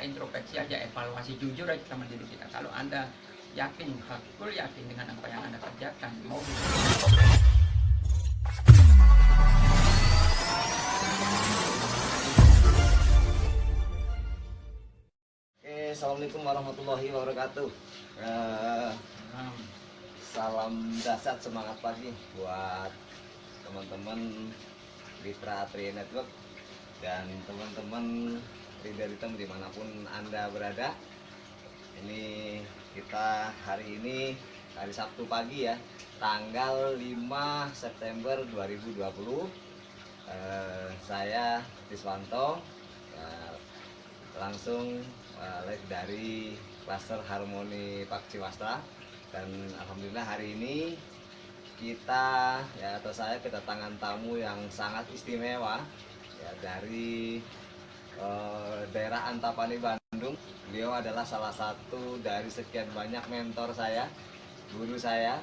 introspeksi aja, evaluasi jujur aja sama diri kita. Kalau Anda yakin, betul yakin dengan apa yang Anda kerjakan, mau Assalamualaikum warahmatullahi wabarakatuh. Salam dahsyat semangat pagi buat teman-teman Mitra Tri Network dan teman-teman reader hitam dimanapun Anda berada. Ini kita hari ini hari Sabtu pagi ya, tanggal 5 September 2020. Saya Tiswanto langsung live dari Klaster Harmoni Pak Ciwasta, dan alhamdulillah hari ini kita ya, atau saya kedatangan tamu yang sangat istimewa ya, dari daerah Antapani, Bandung. Beliau adalah salah satu dari sekian banyak mentor saya, guru saya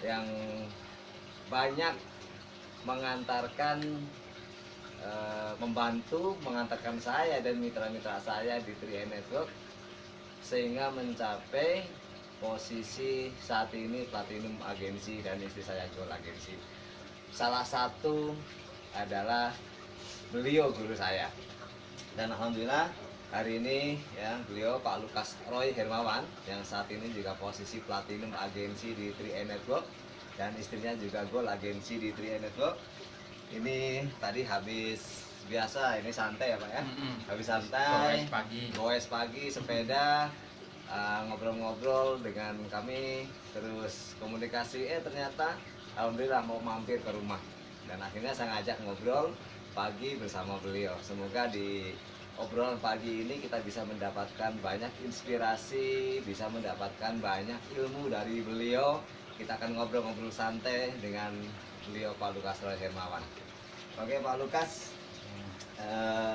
yang banyak membantu mengantarkan saya dan mitra-mitra saya di 3 Network sehingga mencapai posisi saat ini Platinum Agensi dan istri saya Gold Agensi. Salah satu adalah beliau guru saya, dan alhamdulillah hari ini ya beliau Pak Lukas Roy Hermawan yang saat ini juga posisi Platinum Agensi di 3 Network dan istrinya juga Gold Agensi di 3 Network. Ini tadi habis biasa, ini santai ya Pak ya, habis santai, goes pagi sepeda, ngobrol-ngobrol dengan kami, terus komunikasi, ternyata alhamdulillah mau mampir ke rumah, dan akhirnya saya ngajak ngobrol pagi bersama beliau. Semoga di obrolan pagi ini kita bisa mendapatkan banyak inspirasi, bisa mendapatkan banyak ilmu dari beliau. Kita akan ngobrol-ngobrol santai dengan beliau Pak Lukas Roy Hermawan. Oke Pak Lukas,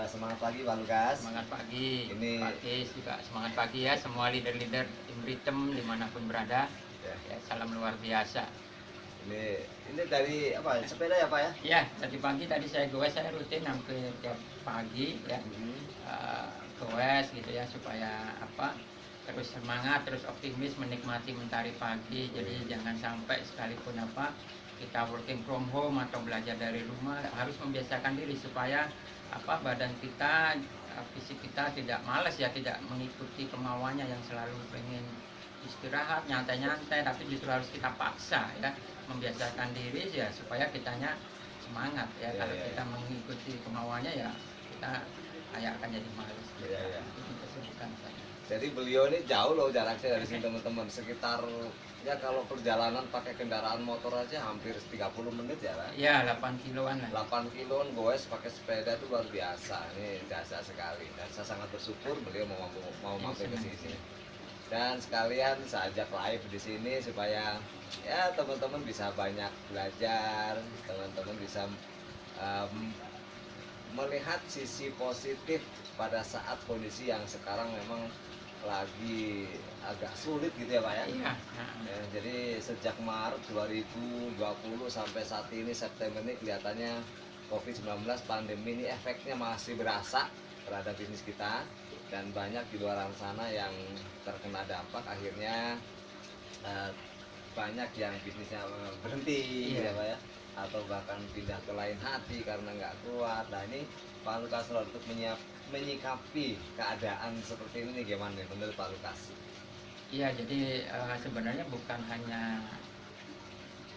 semangat pagi Pak Lukas. Semangat pagi. Ini Pak Kis juga semangat pagi ya, semua leader-leader tim Ritem dimanapun berada. Ya, salam luar biasa. Ini dari apa? Sepeda ya Pak ya? Ya, tadi pagi tadi saya goes, saya rutin hampir tiap pagi ya, goes gitu ya, supaya apa? Terus semangat, terus optimis menikmati mentari pagi. Jadi jangan sampai sekalipun apa kita working from home atau belajar dari rumah, harus membiasakan diri supaya apa badan kita, fisik kita tidak malas ya, tidak mengikuti kemauannya yang selalu pengen istirahat, nyantai-nyantai, tapi justru harus kita paksa ya, membiasakan diri ya supaya kitanya semangat ya. Kalau kita mengikuti kemauannya ya kita kayak akan jadi malas. Ini kesibukan saya. Jadi beliau ini jauh loh jaraknya dari sini teman-teman, sekitar ya kalau perjalanan pakai kendaraan motor aja hampir 30 menit ya Pak? Ya 8 kiloan lah. 8 kiloan goes pakai sepeda itu luar biasa, ini jasa sekali, dan saya sangat bersyukur beliau mau mampir ke sini. Dan sekalian saya ajak live di sini supaya ya teman-teman bisa banyak belajar, teman-teman bisa melihat sisi positif pada saat kondisi yang sekarang memang lagi agak sulit gitu ya Pak ya. Iya. Ya, jadi sejak Maret 2020 sampai saat ini September ini kelihatannya COVID-19 pandemi ini efeknya masih berasa terhadap bisnis kita, dan banyak di luar sana yang terkena dampak, akhirnya banyak yang bisnisnya berhenti ya Pak ya, atau bahkan pindah ke lain hati karena nggak kuat. Nah ini Pak Lukas untuk menyikapi keadaan seperti ini gimana nih menurut Pak Lukas? Iya, jadi sebenarnya bukan hanya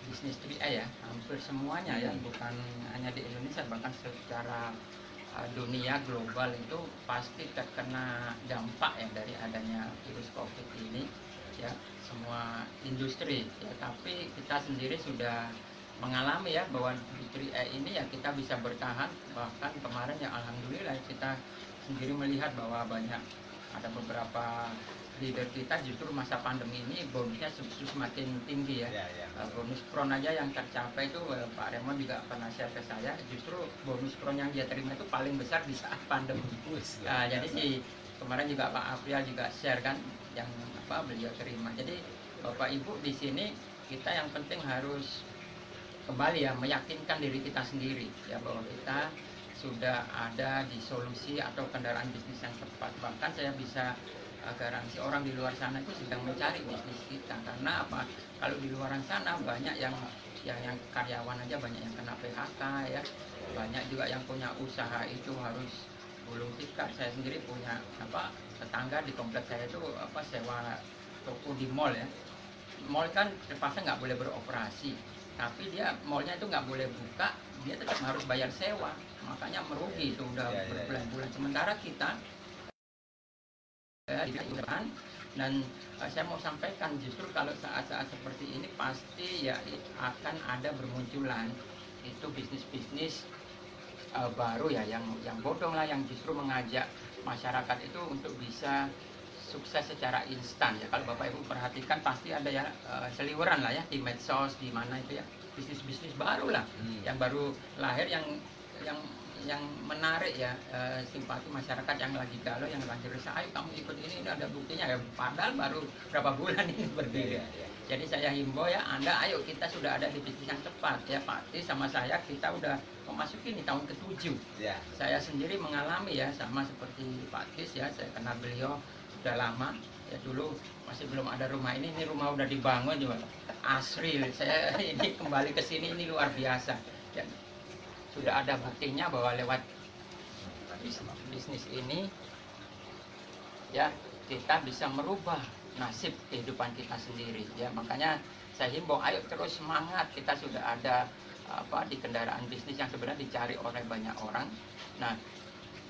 bisnis 3A ya, hampir semuanya ya, bukan hanya di Indonesia, bahkan secara dunia global itu pasti terkena dampak ya dari adanya virus COVID ini ya, semua industri ya. Tapi kita sendiri sudah mengalami ya bahwa di 3A ini ya kita bisa bertahan, bahkan kemarin ya alhamdulillah kita sendiri melihat bahwa banyak ada beberapa leader kita justru masa pandemi ini bonusnya semakin tinggi ya. Bonus kron aja yang tercapai itu Pak Remon juga pernah share ke saya, justru bonus kron yang dia terima itu paling besar di saat pandemi. Nah, jadi sih kemarin juga Pak April juga share kan yang apa beliau terima. Jadi Bapak Ibu di sini kita yang penting harus kembali ya meyakinkan diri kita sendiri ya bahwa kita sudah ada di solusi atau kendaraan bisnis yang tepat. Bahkan saya bisa garansi orang di luar sana itu sedang mencari bisnis kita. Karena apa? Kalau di luar sana banyak yang karyawan aja banyak yang kena PHK ya. Banyak juga yang punya usaha itu harus gulung tikar. Saya sendiri punya tetangga di komplek saya itu sewa toko di mall ya. Mall kan terpaksa nggak boleh beroperasi, tapi dia mallnya itu nggak boleh buka, dia tetap harus bayar sewa, makanya merugi itu udah berbulan-bulan. Sementara kita di depan, dan saya mau sampaikan justru kalau saat-saat seperti ini pasti ya akan ada bermunculan itu bisnis-bisnis baru ya yang bodong lah, yang justru mengajak masyarakat itu untuk bisa sukses secara instan ya. Kalau Bapak Ibu perhatikan pasti ada ya seliweran lah ya di medsos, di mana itu ya bisnis-bisnis baru lah yang baru lahir, yang menarik ya simpati masyarakat yang lagi galau, yang lagi resah. Ayo kamu ikut ini ada buktinya ya, padahal baru berapa bulan ini berdiri. Jadi saya himbau ya, Anda ayo, kita sudah ada di bisnis yang tepat ya. Pak Tis sama saya, kita udah memasuki ini tahun ke-7 ya. Saya sendiri mengalami ya sama seperti Pak Tis ya, saya kenal beliau udah lama ya. Dulu masih belum ada rumah ini rumah udah dibangun juga asri. Saya ini kembali ke sini ini luar biasa ya. Sudah ada buktinya bahwa lewat bisnis ini ya kita bisa merubah nasib kehidupan kita sendiri ya. Makanya saya himbau ayo terus semangat, kita sudah ada di kendaraan bisnis yang sebenarnya dicari oleh banyak orang. Nah,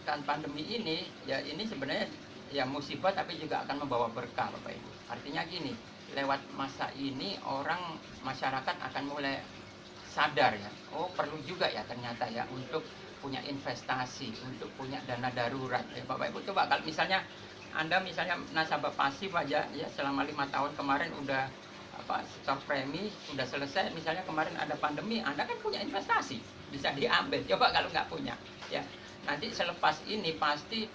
kan pandemi ini ya, ini sebenarnya ya musibah tapi juga akan membawa berkah Bapak Ibu. Artinya gini, lewat masa ini orang masyarakat akan mulai sadar ya, oh perlu juga ya ternyata ya untuk punya investasi, untuk punya dana darurat ya. Bapak Ibu coba kalau misalnya Anda nasabah pasif aja ya, selama 5 tahun kemarin udah setor premi udah selesai, misalnya kemarin ada pandemi, Anda kan punya investasi bisa diambil. Coba kalau nggak punya ya, nanti selepas ini pasti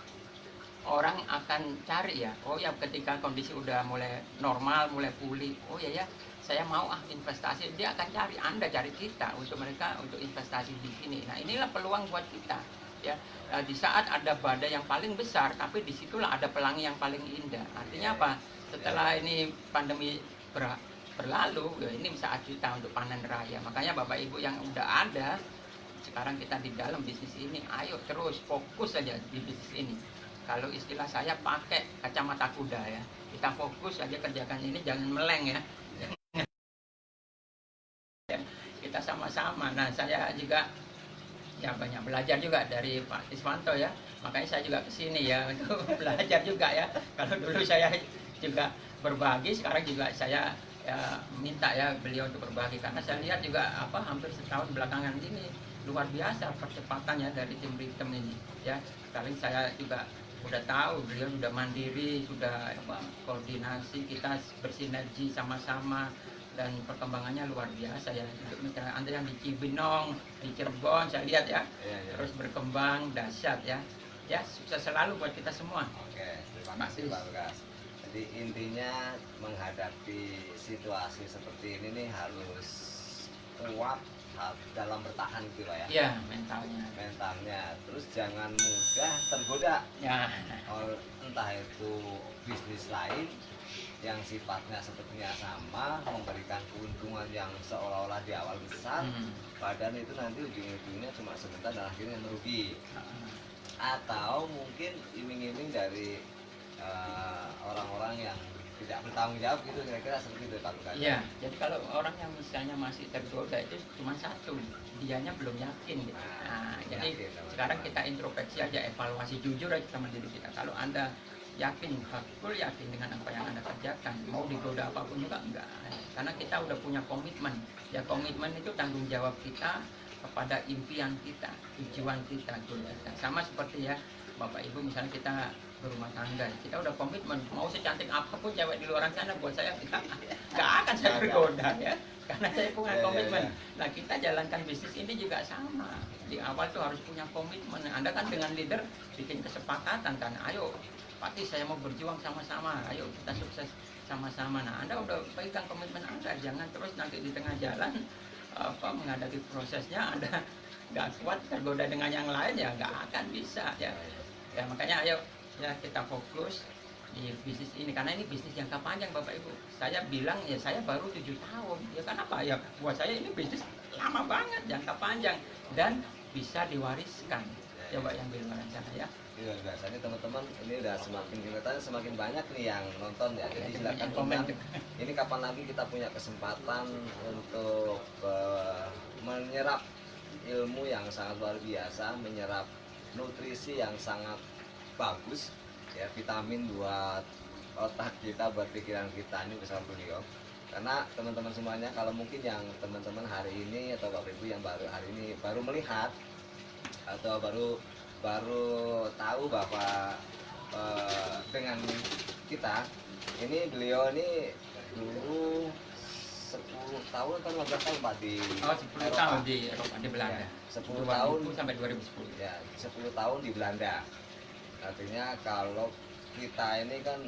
orang akan cari ya, oh ya ketika kondisi udah mulai normal, mulai pulih, oh ya saya mau investasi, dia akan cari, Anda cari kita untuk mereka untuk investasi di sini. Nah inilah peluang buat kita ya. Di saat ada badai yang paling besar, tapi disitulah ada pelangi yang paling indah. Artinya apa? Setelah ini pandemi berlalu ya, ini saat kita untuk panen raya. Makanya Bapak Ibu yang udah ada sekarang, kita di dalam bisnis ini, ayo terus fokus saja di bisnis ini. Kalau istilah saya pakai kacamata kuda ya, kita fokus aja kerjakan ini, jangan meleng ya. Kita sama-sama. Nah saya juga ya banyak belajar juga dari Pak Tiswanto ya, makanya saya juga kesini ya untuk belajar juga ya. Kalau dulu saya juga berbagi, sekarang juga saya ya minta ya beliau untuk berbagi, karena saya lihat juga hampir setahun belakangan ini luar biasa percepatannya dari tim Ritem ini ya. Sekarang saya juga udah tahu beliau sudah mandiri, sudah koordinasi, kita bersinergi sama-sama, dan perkembangannya luar biasa ya. Untuk mitra Anda yang di Cibinong, di Cirebon, saya lihat ya, terus berkembang dahsyat ya. Ya sukses selalu buat kita semua. Oke, terima kasih Pak Lukas. Jadi intinya menghadapi situasi seperti ini nih harus kuat dalam bertahan gitu Pak ya. Iya, mentalnya. Terus jangan mudah tergoda ya, entah itu bisnis lain yang sifatnya sepertinya sama, memberikan keuntungan yang seolah-olah di awal besar, padahal itu nanti ujung-ujungnya cuma sebentar dan akhirnya merugi. Atau mungkin iming-iming dari orang-orang yang tidak bertanggung jawab gitu, kira-kira seperti itu Pak Lukas. Iya, jadi kalau orang yang misalnya masih tergoda itu cuma satu, dianya belum yakin gitu. Nah, jadi sekarang kita introspeksi aja, evaluasi jujur aja sama diri kita. Kalau Anda yakin, betul yakin dengan apa yang Anda kerjakan, mau digoda apapun juga enggak. Karena kita udah punya komitmen. Ya komitmen itu tanggung jawab kita kepada impian kita, tujuan kita, goal kita. Sama seperti ya Bapak Ibu, misalnya kita berumah tangga, kita udah komitmen, mau secantik apapun cewek di luar sana, buat saya kita nggak akan saya bergoda ya, karena saya punya komitmen. Nah kita jalankan bisnis ini juga sama, di awal tuh harus punya komitmen. Anda kan dengan leader bikin kesepakatan kan, ayo Pak Tis, saya mau berjuang sama-sama, ayo kita sukses sama-sama. Nah Anda udah pegang komitmen Anda, jangan terus nanti di tengah jalan menghadapi prosesnya Anda nggak kuat tergoda dengan yang lain ya nggak akan bisa ya. Ya makanya ayo ya kita fokus di bisnis ini, karena ini bisnis jangka panjang Bapak Ibu. Saya bilang ya saya baru 7 tahun, ya kenapa ya, buat saya ini bisnis lama banget, jangka panjang dan bisa diwariskan. Coba yang di luar sana ya. Ini luar biasa nih teman-teman, ini udah semakin kelihatan semakin banyak nih yang nonton ya. Jadi Ya, silakan yang komen. ini kapan lagi kita punya kesempatan untuk menyerap ilmu yang sangat luar biasa, menyerap nutrisi yang sangat bagus ya, vitamin buat otak kita, buat pikiran kita ini bersama beliau. Karena teman-teman semuanya, kalau mungkin yang teman-teman hari ini atau Bapak Ibu yang baru hari ini baru melihat atau baru tahu bahwa dengan kita ini, beliau ini dulu 10 tahun atau 15 tahun Pak di 10 tahun di Eropa, di Belanda. Ya, 10 tahun sampai 2010. ya, 10 tahun di Belanda. Artinya kalau kita ini kan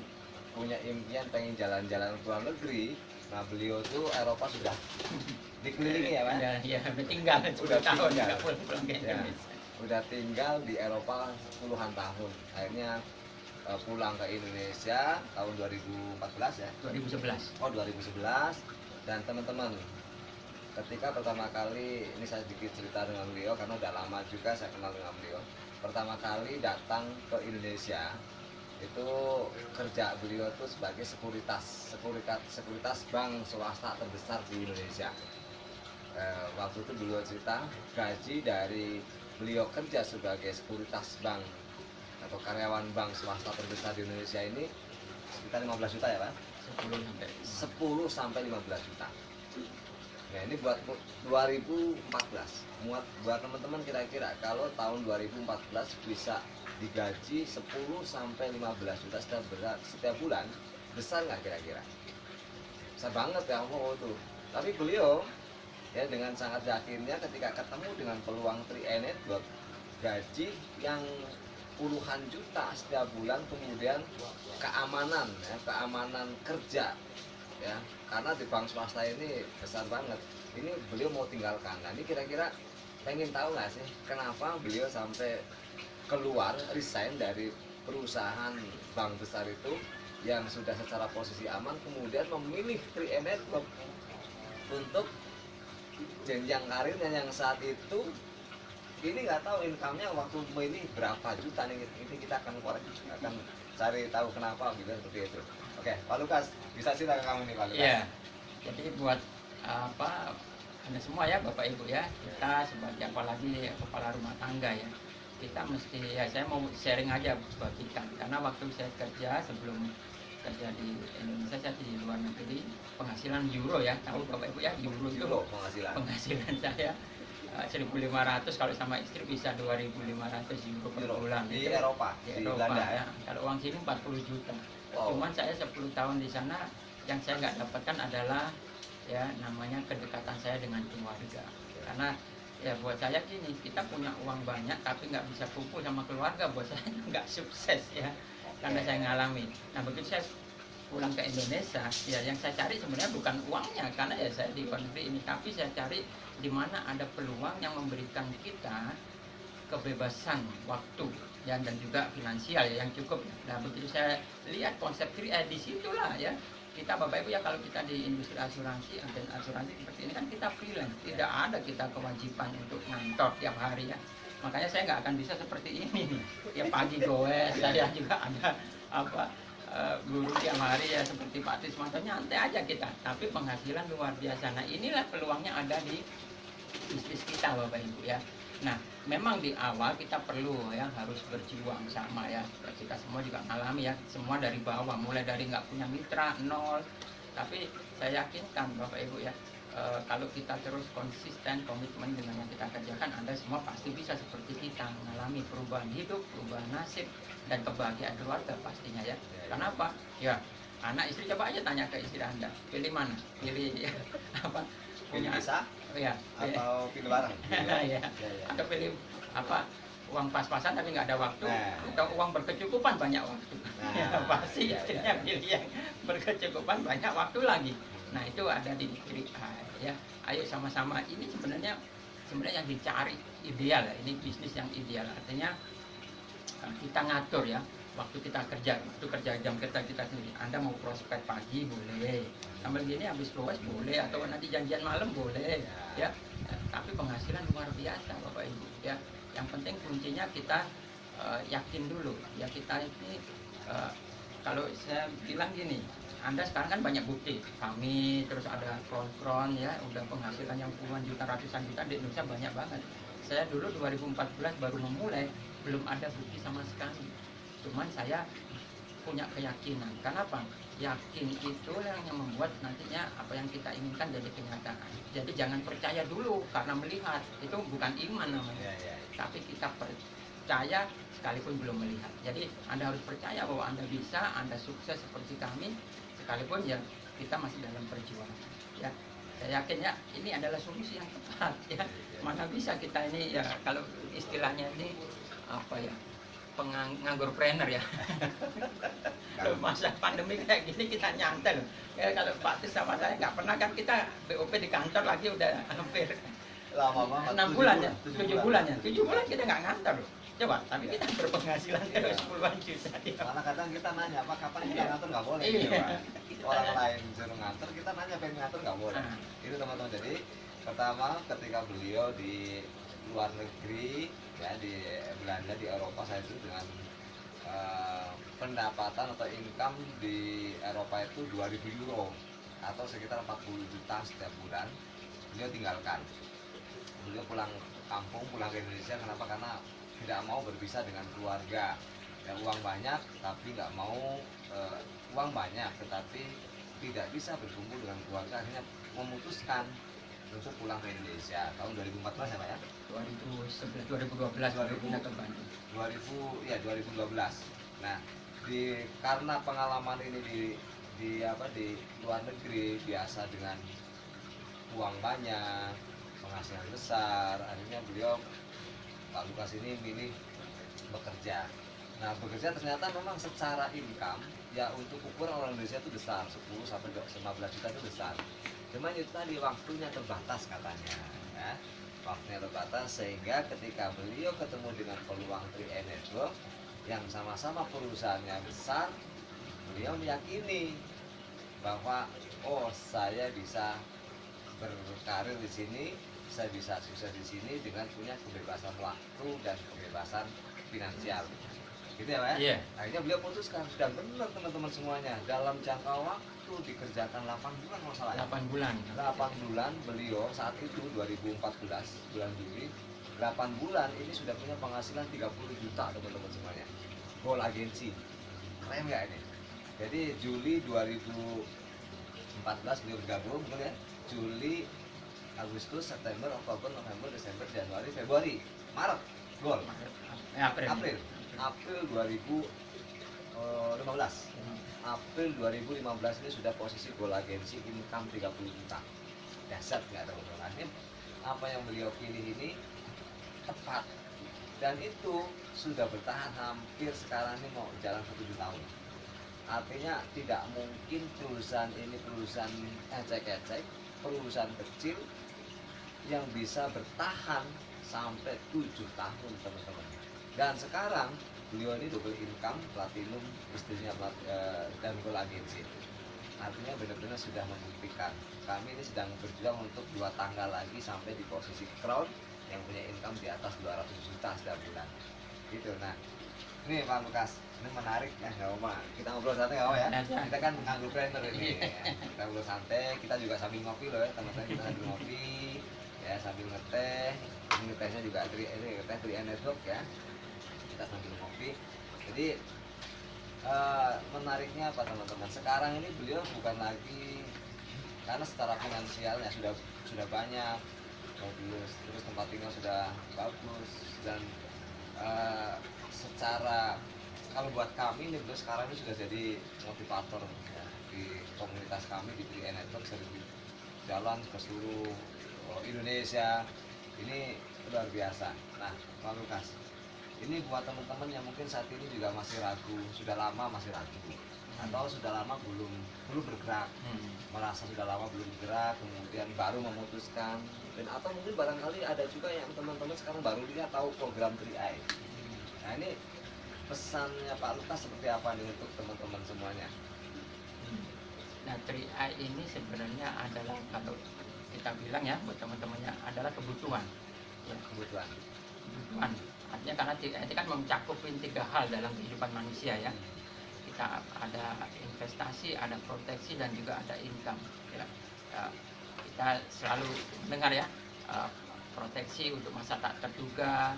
punya impian pengen jalan-jalan ke luar negeri, nah beliau tuh Eropa sudah dikelilingi ya Pak? Ya, udah tinggal 10 tahun, tinggal. nggak pulang ke Ya, Indonesia. udah tinggal di Eropa puluhan tahun. Akhirnya pulang ke Indonesia tahun 2014 ya? 2011. Oh 2011. Dan teman-teman, ketika pertama kali, ini saya sedikit cerita dengan beliau karena udah lama juga saya kenal dengan beliau. Pertama kali datang ke Indonesia itu kerja beliau tuh sebagai sekuritas bank swasta terbesar di Indonesia. Waktu itu beliau cerita gaji dari beliau kerja sebagai sekuritas bank atau karyawan bank swasta terbesar di Indonesia ini sekitar 15 juta ya Pak? 10 sampai 15 juta. Nah ini buat 2014, buat teman-teman kira-kira kalau tahun 2014 bisa digaji 10 sampai 15 juta setiap bulan, besar nggak kira-kira? Besar banget ya tuh. Tapi beliau ya dengan sangat yakinnya ketika ketemu dengan peluang 3 Network, gaji yang puluhan juta setiap bulan, kemudian keamanan ya, keamanan kerja ya, karena di bank swasta ini besar banget. Ini beliau mau tinggalkan. Nah ini kira-kira pengen tahu nggak sih kenapa beliau sampai keluar, resign dari perusahaan bank besar itu yang sudah secara posisi aman, kemudian memilih 3 Network untuk jenjang karirnya yang saat itu ini nggak tahu income-nya waktu ini berapa juta nih. Ini kita akan cari tahu kenapa gitu seperti itu. Oke, Pak Lukas, bisa cerita ke kamu nih Pak Lukas. Iya. Jadi buat apa Anda semua ya Bapak Ibu ya, kita sebagai apalagi kepala rumah tangga ya, kita mesti ya, saya mau sharing aja bagikan, karena waktu saya kerja sebelum kerja di Indonesia, saya di luar negeri, penghasilan euro ya, tahu Bapak Ibu ya, euro itu penghasilan saya 1.500, kalau sama istri bisa 2.500 euro per bulan di itu, Eropa, di Belanda Eropa ya. Kalau uang sini 40 juta. Wow. Cuman saya 10 tahun di sana, yang saya nggak dapatkan adalah ya namanya kedekatan saya dengan keluarga. Karena ya buat saya gini, kita punya uang banyak tapi nggak bisa kumpul sama keluarga, buat saya nggak sukses ya. Karena saya ngalami. Nah begitu saya pulang ke Indonesia, ya yang saya cari sebenarnya bukan uangnya, karena ya saya di luar negeri ini, tapi saya cari di mana ada peluang yang memberikan kita kebebasan waktu ya, dan juga finansial ya, yang cukup. Nah begitu saya lihat konsep di situlah ya kita Bapak Ibu ya, kalau kita di industri asuransi, agen asuransi seperti ini kan kita freelance, tidak ada kita kewajiban untuk ngantor tiap hari ya. Makanya saya nggak akan bisa seperti ini nih, tiap pagi goes, saya juga ada guru tiap hari ya seperti Pak Tismanto, nyantai aja kita, tapi penghasilan luar biasa. Nah inilah peluangnya ada di bisnis kita Bapak Ibu ya. Nah memang di awal kita perlu ya harus berjuang sama ya, kita semua juga ngalami ya, semua dari bawah, mulai dari nggak punya mitra, nol. Tapi saya yakinkan Bapak Ibu ya, kalau kita terus konsisten, komitmen dengan yang kita kerjakan, Anda semua pasti bisa seperti kita mengalami perubahan hidup, perubahan nasib, dan kebahagiaan keluarga pastinya ya. Kenapa? Ya anak istri, coba aja tanya ke istri Anda, pilih mana? Pilih ya, apa? Pilih bisa? Ya, atau pilih bareng? ya. Atau pilih apa? Uang pas-pasan tapi nggak ada waktu, atau uang berkecukupan banyak waktu. Ya, pasti istrinya pilih yang berkecukupan banyak waktu lagi. Nah itu ada di diri ya. Ayo sama-sama, ini sebenarnya yang dicari ideal ya. Ini bisnis yang ideal, artinya kita ngatur ya waktu kita kerja, jam kerja kita sendiri. Anda mau prospek pagi boleh, sambil gini habis prospek boleh, atau nanti janjian malam boleh ya. Tapi penghasilan luar biasa Bapak Ibu ya. Yang penting kuncinya kita yakin dulu ya, kita ini kalau saya bilang gini, Anda sekarang kan banyak bukti, kami terus ada kron-kron ya, udah penghasilan yang puluhan juta, ratusan juta di Indonesia banyak banget. Saya dulu 2014 baru memulai, belum ada bukti sama sekali. Cuman saya punya keyakinan. Kenapa? Yakin itu yang membuat nantinya apa yang kita inginkan jadi kenyataan. Jadi jangan percaya dulu karena melihat, itu bukan iman namanya. Tapi kita percaya sekalipun belum melihat. Jadi Anda harus percaya bahwa Anda bisa, Anda sukses seperti kami, sekalipun ya kita masih dalam perjuangan. Ya, saya yakin ya ini adalah solusi yang tepat ya. Mana bisa kita ini ya, kalau istilahnya ini apa ya, penganggur-trainer ya. Kalau masa pandemi kayak gini kita nyantel ya. Kalau Pak Tis sama saya nggak pernah kan, kita BOP di kantor lagi udah hampir lama banget, 6 bulan ya, 7 bulan ya, 7 bulan kita nggak ngantor loh. Coba, tapi kita berpenghasilan terus puluhan juta. Karena kadang kita nanya, Pak kapan kita ngantor, nggak boleh. Orang lain suruh ngantor, kita nanya pengen ngantor, nggak boleh. Itu teman-teman. Jadi pertama ketika beliau di luar negeri ya, di Belanda, di Eropa, saya itu dengan pendapatan atau income di Eropa itu 2.000 euro atau sekitar 40 juta setiap bulan. Beliau tinggalkan, beliau pulang kampung, pulang ke Indonesia. Kenapa? Karena tidak mau berpisah dengan keluarga ya. Uang banyak tapi nggak mau uang banyak tetapi tidak bisa berkumpul dengan keluarga, akhirnya memutuskan untuk pulang ke Indonesia tahun 2014 ya Pak ya? 2011, 2012 baru pindah ke Bandung. 2012. Nah, karena pengalaman ini di luar negeri, biasa dengan uang banyak, penghasilan besar, akhirnya beliau, Pak Lukas ini milih bekerja. Nah, bekerja ternyata memang secara income ya untuk ukuran orang Indonesia itu besar, 10 sampai 15 juta itu besar. Cuman itu tadi waktunya terbatas katanya ya. Waktunya terbatas, sehingga ketika beliau ketemu dengan peluang 3 Network yang sama-sama perusahaannya besar, beliau meyakini bahwa oh, saya bisa berkarir di sini, saya bisa sukses di sini dengan punya kebebasan waktu dan kebebasan finansial. Gitu ya Pak ya? Iya. Akhirnya beliau putuskan, dan benar teman-teman semuanya, dalam jangka waktu dikerjakan 8 bulan masalahnya. 8 bulan. 8 bulan beliau saat itu 2014 bulan Juli, 8 bulan ini sudah punya penghasilan 30 juta teman-teman semuanya. Goal agensi. Keren nggak ini? Jadi Juli 2014 beliau bergabung, betul ya? Juli, Agustus, September, Oktober, November, Desember, Januari, Februari, Maret, gol. April 2015. April 2015 ini sudah posisi gol agensi, income 30 juta. Dasar nggak teman-teman? Ini apa yang beliau pilih ini tepat, dan itu sudah bertahan hampir sekarang ini mau jalan 7 tahun. Artinya tidak mungkin perusahaan ini perusahaan ecek-ecek, perusahaan kecil yang bisa bertahan sampai 7 tahun teman-teman. Dan sekarang beliau ini double income, platinum, istrinya dan gold agency. Artinya benar-benar sudah membuktikan. Kami ini sedang berjuang untuk 2 tangga lagi sampai di posisi crown yang punya income di atas 200 juta setiap bulan. Gitu. Nah, ini Pak Lukas, ini menarik ya, nggak apa, kita ngobrol santai nggak apa ya? Kita kan entrepreneur ini, ya. Kita ngobrol santai, kita juga sambil ngopi loh ya teman-teman, kita sambil ngopi, ya sambil ngeteh. Ini ngetehnya juga ngeteh 3 Network ya. Kita sambil ngopi. Jadi menariknya apa teman-teman? Sekarang ini beliau bukan lagi, karena secara finansialnya sudah banyak, bagus, terus tempat tinggal sudah bagus, dan secara kalau buat kami ini beliau sekarang ini sudah jadi motivator ya, di komunitas kami di 3 Network, sering jalan ke seluruh Indonesia. Ini luar biasa. Nah, Pak Lukas, Ini buat teman-teman yang mungkin saat ini juga masih ragu, sudah lama masih ragu, atau sudah lama belum bergerak, merasa sudah lama belum bergerak, kemudian baru memutuskan, dan atau mungkin barangkali ada juga yang teman-teman sekarang baru lihat tahu program 3i. Nah ini pesannya Pak Lukas seperti apa nih untuk teman-teman semuanya? Nah 3i ini sebenarnya adalah, kalau kita bilang ya buat teman-temannya, adalah kebutuhan. Ya, Kebutuhan. kebutuhan. Artinya karena 3i itu kan mencakupin 3 hal dalam kehidupan manusia ya. Kita ada investasi, ada proteksi, dan juga ada income. Ya. Kita selalu dengar ya, proteksi untuk masa tak terduga,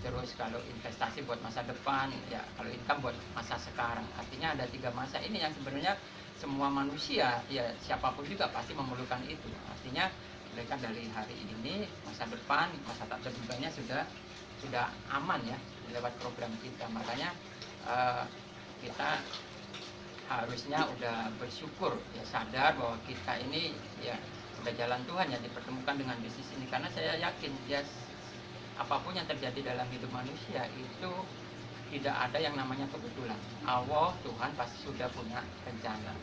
terus kalau investasi buat masa depan, ya kalau income buat masa sekarang. Artinya ada 3 masa ini yang sebenarnya semua manusia, ya siapapun juga pasti memerlukan itu. Artinya mereka dari hari ini, masa depan, masa tak terduganya sudah aman ya lewat program kita. Makanya kita harusnya udah bersyukur ya, sadar bahwa kita ini ya udah jalan Tuhan ya dipertemukan dengan bisnis ini. Karena saya yakin ya, apapun yang terjadi dalam hidup manusia itu tidak ada yang namanya kebetulan. Allah, Tuhan pasti sudah punya rencana.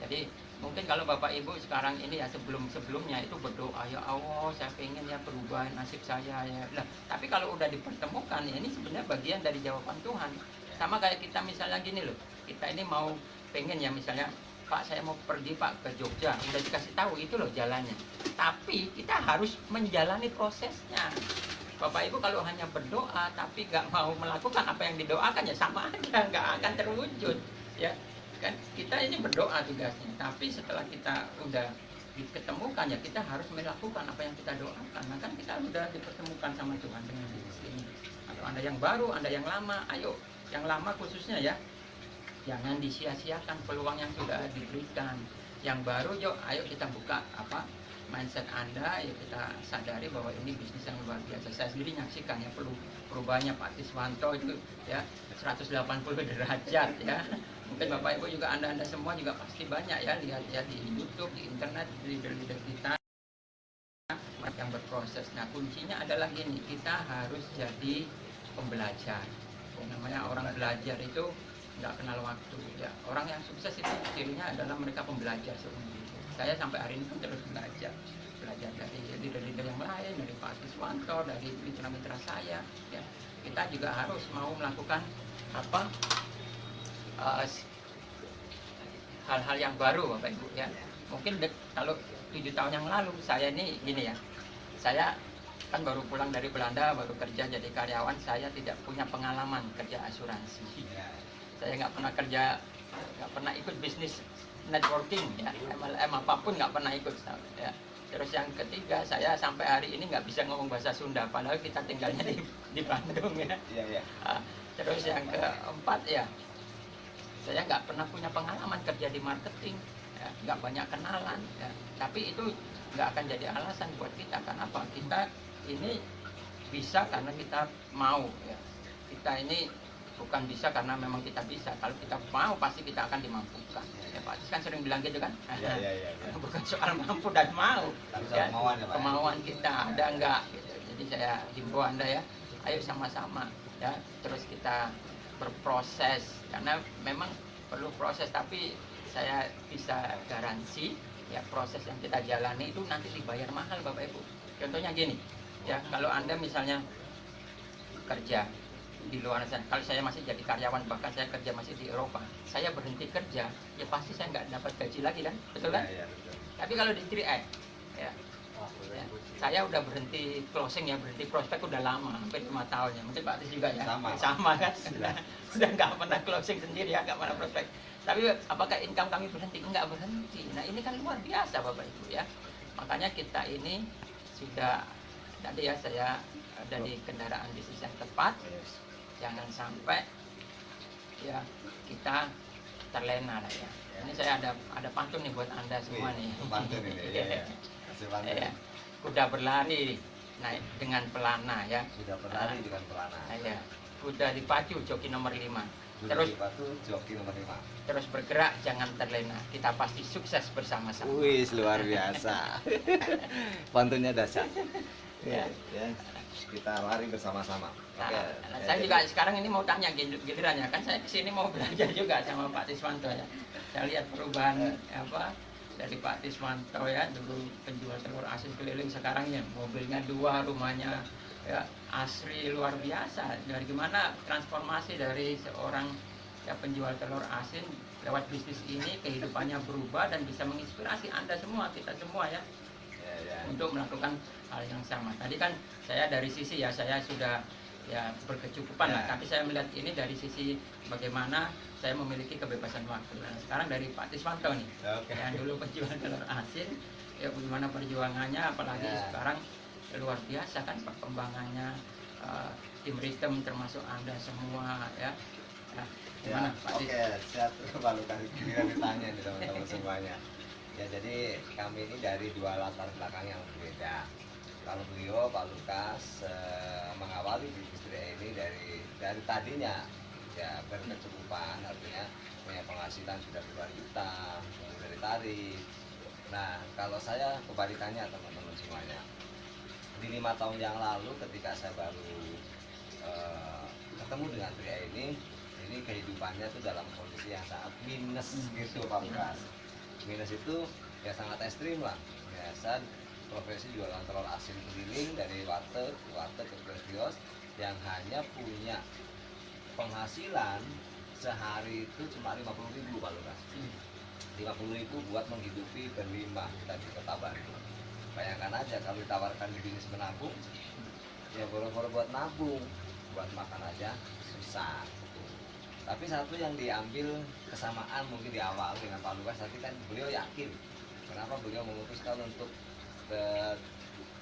Jadi mungkin kalau Bapak Ibu sekarang ini ya, sebelumnya itu berdoa, ya Allah saya pengen ya perubahan nasib saya ya. Nah, tapi kalau udah dipertemukan ya, ini sebenarnya bagian dari jawaban Tuhan. Sama kayak kita misalnya gini loh, kita ini mau pengen ya misalnya, Pak saya mau pergi Pak ke Jogja, udah dikasih tahu itu loh jalannya. Tapi kita harus menjalani prosesnya. Bapak Ibu kalau hanya berdoa tapi nggak mau melakukan apa yang didoakan ya sama aja, nggak akan terwujud ya kan. Kita ini berdoa tugasnya, tapi setelah kita udah diketemukan ya kita harus melakukan apa yang kita doakan. Nah kan kita udah dipertemukan sama Tuhan dengan bisnis ini. Kalau Anda yang baru, Anda yang lama, ayo yang lama khususnya ya, jangan disia-siakan peluang yang sudah diberikan. Yang baru yuk ayo kita buka apa mindset Anda ya, kita sadari bahwa ini bisnis yang luar biasa. Saya sendiri nyaksikan ya perubahannya Pak Tiswanto itu ya 180 derajat ya. Mungkin Bapak Ibu juga Anda semua juga pasti banyak ya lihat ya di YouTube, di internet, leader-leader kita yang berproses. Nah kuncinya adalah gini, kita harus jadi pembelajar. Yang namanya orang belajar itu nggak kenal waktu ya. Orang yang sukses itu cirinya adalah mereka pembelajar seumur hidup. Saya sampai hari ini pun terus belajar dari leader-leader yang lain, dari Pak Tiswanto, dari mitra-mitra saya ya. Kita juga harus mau melakukan apa hal-hal yang baru Bapak Ibu ya. Mungkin kalau 7 tahun yang lalu saya ini gini ya, saya kan baru pulang dari Belanda, baru kerja jadi karyawan, saya tidak punya pengalaman kerja asuransi. Saya nggak pernah kerja, nggak pernah ikut bisnis networking ya, MLM apapun nggak pernah ikut ya. Terus yang ketiga, saya sampai hari ini nggak bisa ngomong bahasa Sunda, padahal kita tinggalnya di Bandung ya. Terus yang keempat ya, saya nggak pernah punya pengalaman kerja di marketing, ya, nggak banyak kenalan ya. Tapi itu nggak akan jadi alasan buat kita. Karena apa? Kita ini bisa karena kita mau ya. Kita ini bukan bisa karena memang kita bisa. Kalau kita mau pasti kita akan dimampukan ya. Pak Cis kan sering bilang gitu kan ya. Bukan soal mampu dan mau ya, kemauan kita ada enggak gitu. Jadi saya himbau Anda ya, ayo sama-sama ya, terus kita berproses karena memang perlu proses. Tapi saya bisa garansi ya, proses yang kita jalani itu nanti dibayar mahal Bapak Ibu. Contohnya gini ya, kalau Anda misalnya kerja di luar sana, kalau saya masih jadi karyawan, bahkan saya kerja masih di Eropa, saya berhenti kerja ya pasti saya nggak dapat gaji lagi kan, betul kan? Betul. Tapi kalau di 3i ya, saya udah berhenti closing ya, berhenti prospek udah lama, hampir 5 tahun ya. Mungkin Pak Tis juga ya sama kan, sudah nggak pernah closing sendiri ya, nggak pernah prospek. Tapi apakah income kami berhenti? Enggak berhenti. Nah ini kan luar biasa Bapak Ibu ya. Makanya kita ini sudah tadi ya, saya ada di kendaraan bisnis yang tepat. Jangan sampai ya kita terlena lah ya. Ini saya ada pantun nih buat Anda semua nih. Pantun ini ya. Kuda berlari naik dengan pelana ya. Sudah berlari dengan pelana. Ya. Kuda dipacu joki nomor 5. Terus joki nomor 5. Terus bergerak jangan terlena. Kita pasti sukses bersama-sama. Wih, luar biasa. Pantunnya dasar. Ya, ya. Kita lari bersama-sama. Nah, Oke. saya juga sekarang ini mau tanya gilirannya, kan saya kesini mau belajar juga sama Pak Tiswanto ya. Saya lihat perubahan apa dari Pak Tiswanto ya, dulu penjual telur asin keliling, sekarang ya mobilnya 2, rumahnya ya asri luar biasa. Dari gimana transformasi dari seorang ya penjual telur asin lewat bisnis ini, kehidupannya berubah dan bisa menginspirasi Anda semua, kita semua ya, Ya, ya. untuk melakukan hal yang sama. Tadi kan saya dari sisi ya saya sudah ya berkecukupan lah, Ya. tapi saya melihat ini dari sisi bagaimana saya memiliki kebebasan waktu. Nah, sekarang dari Pak Tiswanto nih, Oke. yang dulu penjual telur asin, ya bagaimana perjuangannya, apalagi Ya. sekarang luar biasa kan perkembangannya, tim Ritem termasuk Anda semua ya. Nah, Ya, gimana Pak Tis? oke, siap. Pak Lukas, giliran ditanya nih teman-teman semuanya. Ya, jadi kami ini dari 2 latar belakang yang berbeda. Kalau beliau, Pak Lukas, mengawali bisnis ini dari tadinya ya berkecukupan, artinya punya penghasilan sudah puluhan juta, mulai dari tarik. Nah, kalau saya kebalikannya teman-teman semuanya. Di 5 tahun yang lalu ketika saya baru ketemu dengan pria ini kehidupannya tuh dalam kondisi yang sangat minus gitu Pak Lukas. Minus itu ya sangat ekstrim lah. Biasa profesi jualan telur asin keliling dari warteg ke kios yang hanya punya penghasilan sehari itu cuma 50.000 Pak Lukas. 50.000 buat menghidupi berlima kita di Kota Bandung. Bayangkan aja kalau ditawarkan di bisnis menabung, ya boro-boro buat nabung, buat makan aja susah. Tapi satu yang diambil kesamaan mungkin di awal dengan Pak Lukas, tapi kan beliau yakin. Kenapa beliau memutuskan untuk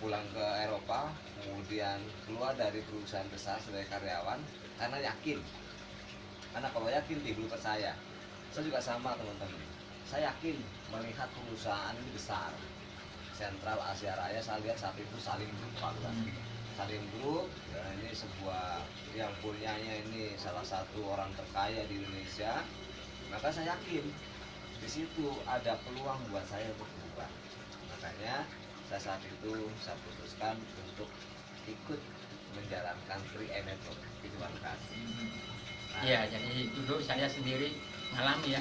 pulang ke Eropa, kemudian keluar dari perusahaan besar sebagai karyawan, karena yakin. Karena kalau yakin dia belum percaya. Saya juga sama teman-teman. Saya yakin melihat perusahaan ini besar. Sentral Asia Raya saya lihat saat itu Salim Group Pak Lukas. Salim Group ya, ini sebuah yang punyanya ini salah satu orang terkaya di Indonesia. Maka saya yakin di situ ada peluang buat saya untuk berubah. Makanya saya saat itu saya putuskan untuk ikut menjalankan 3M Network di Pak Lukas. Iya, jadi dulu saya sendiri ngalami ya,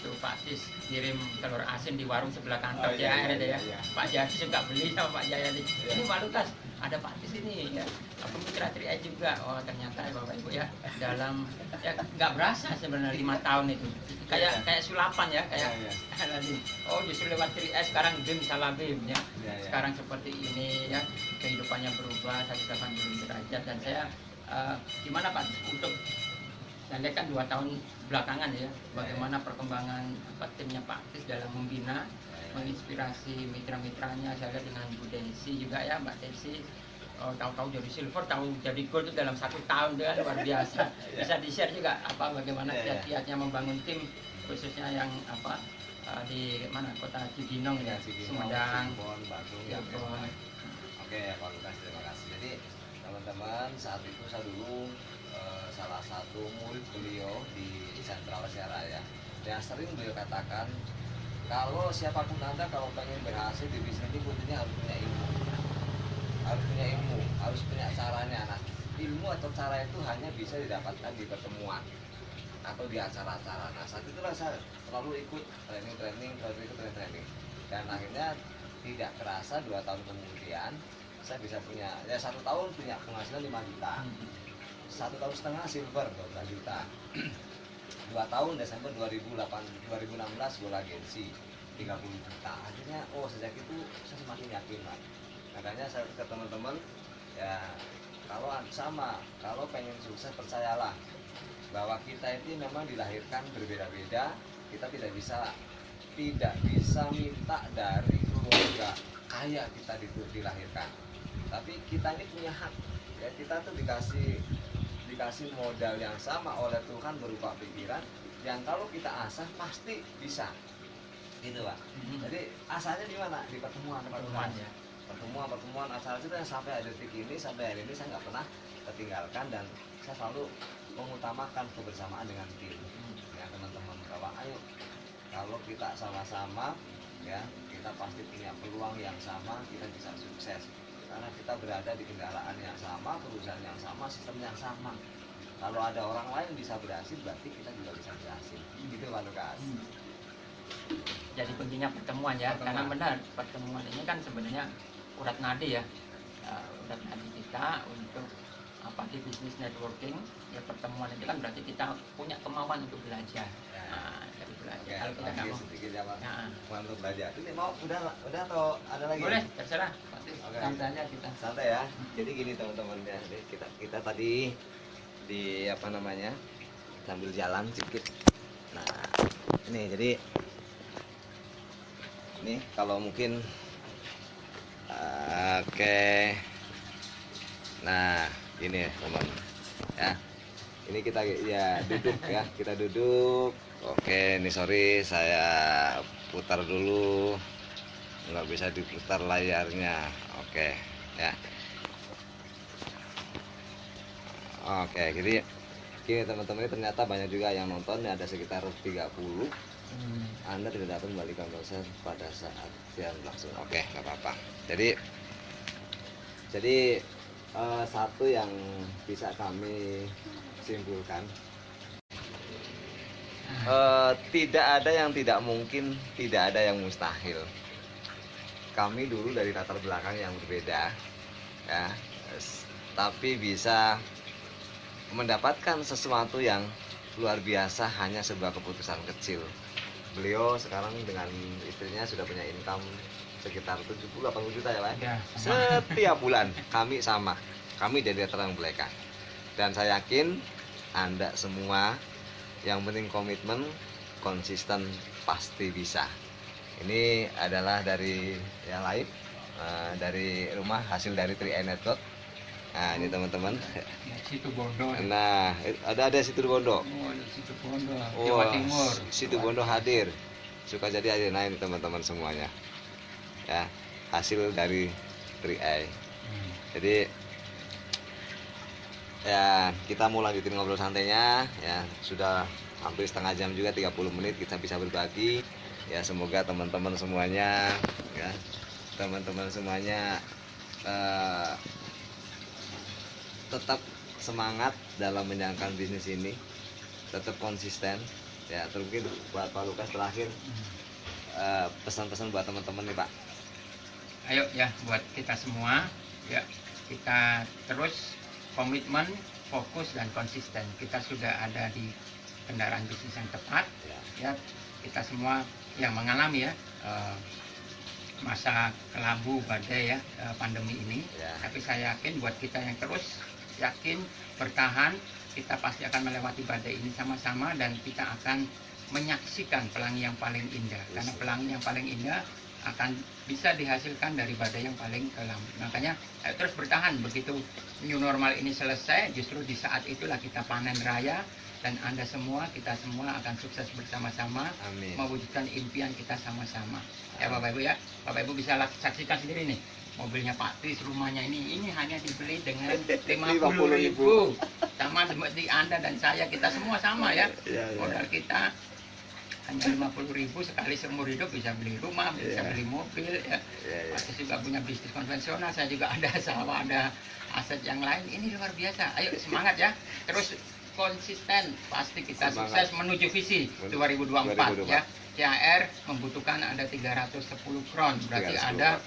tuh Pak Tis kirim telur asin di warung sebelah kantor JR ya. Pak Jaya suka beli sama Pak Jaya nih. Ini Pak Lukas, ada Pak Tis ini ya. Aku mitra 3i juga. Oh ternyata Bapak Ibu ya, dalam ya nggak berasa sebenarnya 5 tahun itu. Kayak sulapan ya, kayak tadi. Oh justru lewat 3i sekarang BIM salah BIM ya. Sekarang seperti ini ya, kehidupannya berubah 180 derajat. Dan saya gimana Pak untuk saya lihat kan 2 tahun belakangan ya, bagaimana perkembangan timnya Pak Tis dalam membina, menginspirasi mitra-mitranya. Saya lihat dengan Bu Desi juga ya, Mbak Desi, tahu-tahu jadi silver, tahu jadi gold itu dalam 1 tahun dengan luar biasa. Bisa di-share juga apa bagaimana kiat-kiatnya membangun tim, khususnya yang apa di mana kota Cibinong ya, Sumedang, Bandung ya. Cirebon. Oke Pak Lukas, terima kasih. Jadi teman-teman saat itu saya dulu salah satu murid beliau di Sentral Asia Raya yang sering beliau katakan kalau siapapun Anda kalau pengen berhasil di bisnis ini kuncinya harus punya ilmu, harus punya caranya. Nah, ilmu atau cara itu hanya bisa didapatkan di pertemuan atau di acara-acara. Nah saat itulah saya selalu ikut training dan akhirnya tidak terasa 2 tahun kemudian saya bisa punya ya 1 tahun punya penghasilan 5 juta. 1,5 tahun silver 12 juta. 2 tahun Desember 2016 gue agensi 30 juta. Akhirnya sejak itu saya semakin yakin Pak. Makanya saya ke teman-teman ya kalau pengen sukses percayalah bahwa kita itu memang dilahirkan berbeda-beda. Kita tidak bisa minta dari keluarga kaya kita dilahirkan. Tapi kita ini punya hak. Ya kita tuh dikasih modal yang sama oleh Tuhan berupa pikiran yang kalau kita asah pasti bisa gitu Pak. Jadi asahnya di mana? Di pertemuan ya. Pertemuan asal itu yang sampai detik ini, sampai hari ini saya nggak pernah ketinggalkan dan saya selalu mengutamakan kebersamaan dengan tim ya teman-teman. Bahwa ayo kalau kita sama-sama ya kita pasti punya peluang yang sama, kita bisa sukses. karena kita berada di kendaraan yang sama, perusahaan yang sama, sistem yang sama. Kalau ada orang lain bisa berhasil, berarti kita juga bisa berhasil. Gitu Pak Lukas. Jadi kuncinya pertemuan ya, karena benar pertemuan ini kan sebenarnya urat nadi ya, urat nadi kita untuk apa di bisnis networking ya. Pertemuan itu kan berarti kita punya kemauan untuk belajar. Nah, dari belajar. Oke, Kalau kita nggak mau, sedikit ya Pak. nah, Untuk belajar. Ini mau udah atau ada lagi? boleh terserah. Oke. Santai aja kita. Santai ya. Jadi gini teman-teman ya, kita tadi di apa namanya sambil jalan sedikit. Nah, ini jadi ini kalau mungkin oke. Nah, ini teman ya. Ini kita ya duduk ya, kita duduk. Oke, ini sorry saya putar dulu. Nggak bisa diputar layarnya. Oke, ya. Oke, jadi gini teman-teman, ini ternyata banyak juga yang nonton, ada sekitar 30. Anda tidak dapat kembalikan konser pada saat siaran langsung. Oke, nggak apa-apa. Jadi satu yang bisa kami simpulkan, tidak ada yang tidak mungkin, tidak ada yang mustahil. Kami dulu dari latar belakang yang berbeda, ya, tapi bisa mendapatkan sesuatu yang luar biasa hanya sebuah keputusan kecil. Beliau sekarang dengan istrinya sudah punya income sekitar 70-80 juta ya Pak? Ya, Setiap bulan. Kami sama, kami dari latar belakang. Dan saya yakin Anda semua yang penting komitmen, konsisten, pasti bisa. Ini adalah dari yang live, dari rumah, hasil dari 3i Network. Nah ini teman-teman. Situ Bondo. Nah ada Situ Bondo. Oh, Situ Bondo, Oh, Jawa Timur. Situ Bondo hadir. Suka jadi hadir. Nah ini teman-teman semuanya. Ya, hasil dari 3i. Jadi ya kita mau lanjutin ngobrol santainya ya. Sudah hampir setengah jam juga, 30 menit kita bisa berbagi. Ya semoga teman-teman semuanya ya, teman-teman semuanya tetap semangat dalam menjalankan bisnis ini, tetap konsisten ya. Terus mungkin buat Pak Lukas terakhir pesan-pesan buat teman-teman nih Pak. Ayo ya buat kita semua ya, kita terus komitmen, fokus dan konsisten. Kita sudah ada di kendaraan bisnis yang tepat ya. Kita semua yang mengalami ya masa kelabu badai ya, pandemi ini Ya. Tapi saya yakin buat kita yang terus yakin bertahan, kita pasti akan melewati badai ini sama-sama, dan kita akan menyaksikan pelangi yang paling indah. Karena pelangi yang paling indah akan bisa dihasilkan dari badai yang paling kelam. Makanya terus bertahan. Begitu new normal ini selesai, justru di saat itulah kita panen raya, dan Anda semua, kita semua akan sukses bersama-sama, Amin. mewujudkan impian kita sama-sama. Ya Bapak Ibu ya, Bapak Ibu bisa saksikan sendiri nih, mobilnya Pak Tris, rumahnya ini hanya dibeli dengan 50.000. Sama seperti Anda dan saya, kita semua sama ya. Modal kita hanya 50.000, sekali seumur hidup bisa beli rumah, bisa beli mobil ya. Saya juga punya bisnis konvensional, saya juga ada sawah, ada aset yang lain. Ini luar biasa. Ayo semangat ya. Terus konsisten, pasti kita sukses menuju visi 2024 ya. THR membutuhkan ada 310 kron, berarti ada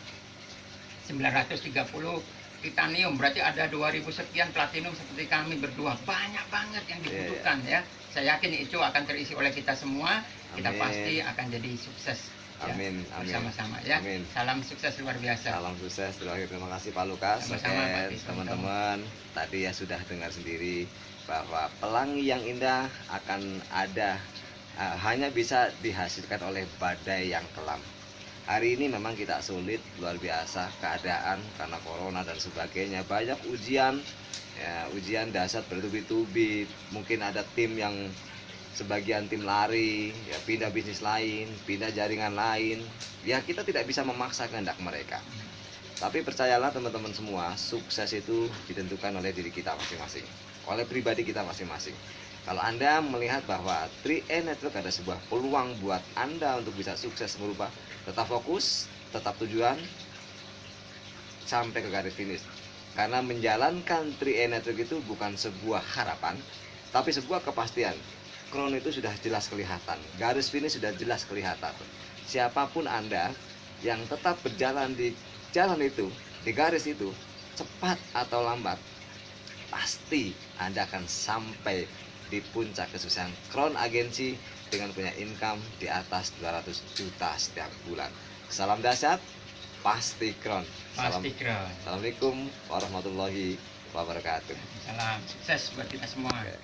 930 titanium, berarti ada 2000 sekian platinum seperti kami berdua. Banyak banget yang dibutuhkan ya. Saya yakin itu akan terisi oleh kita semua. Kita pasti akan jadi sukses. Amin, ya, bersama-sama ya. Amin. Salam sukses luar biasa. Salam sukses. Terima kasih Pak Lukas. Sama-sama, Oke, teman-teman, tadi ya sudah dengar sendiri bahwa pelangi yang indah akan ada, hanya bisa dihasilkan oleh badai yang kelam. Hari ini memang kita sulit, luar biasa keadaan karena corona dan sebagainya, banyak ujian ya, ujian dahsyat bertubi-tubi. Mungkin ada tim yang sebagian tim lari ya, pindah bisnis lain, pindah jaringan lain ya. Kita tidak bisa memaksa kehendak mereka, tapi percayalah teman-teman semua, sukses itu ditentukan oleh diri kita masing-masing, oleh pribadi kita masing-masing. Kalau Anda melihat bahwa 3i Network ada sebuah peluang buat Anda untuk bisa sukses merubah, tetap fokus, tetap tujuan, sampai ke garis finish. Karena menjalankan 3A Network itu bukan sebuah harapan, tapi sebuah kepastian. Crown itu sudah jelas kelihatan, garis finish sudah jelas kelihatan. Siapapun Anda yang tetap berjalan di jalan itu, di garis itu, cepat atau lambat, pasti Anda akan sampai di puncak kesuksesan Crown Agensi dengan punya income di atas 200 juta setiap bulan. Salam dahsyat, pasti Crown. Pasti Crown. Assalamualaikum warahmatullahi wabarakatuh. Salam sukses buat kita semua. Oke.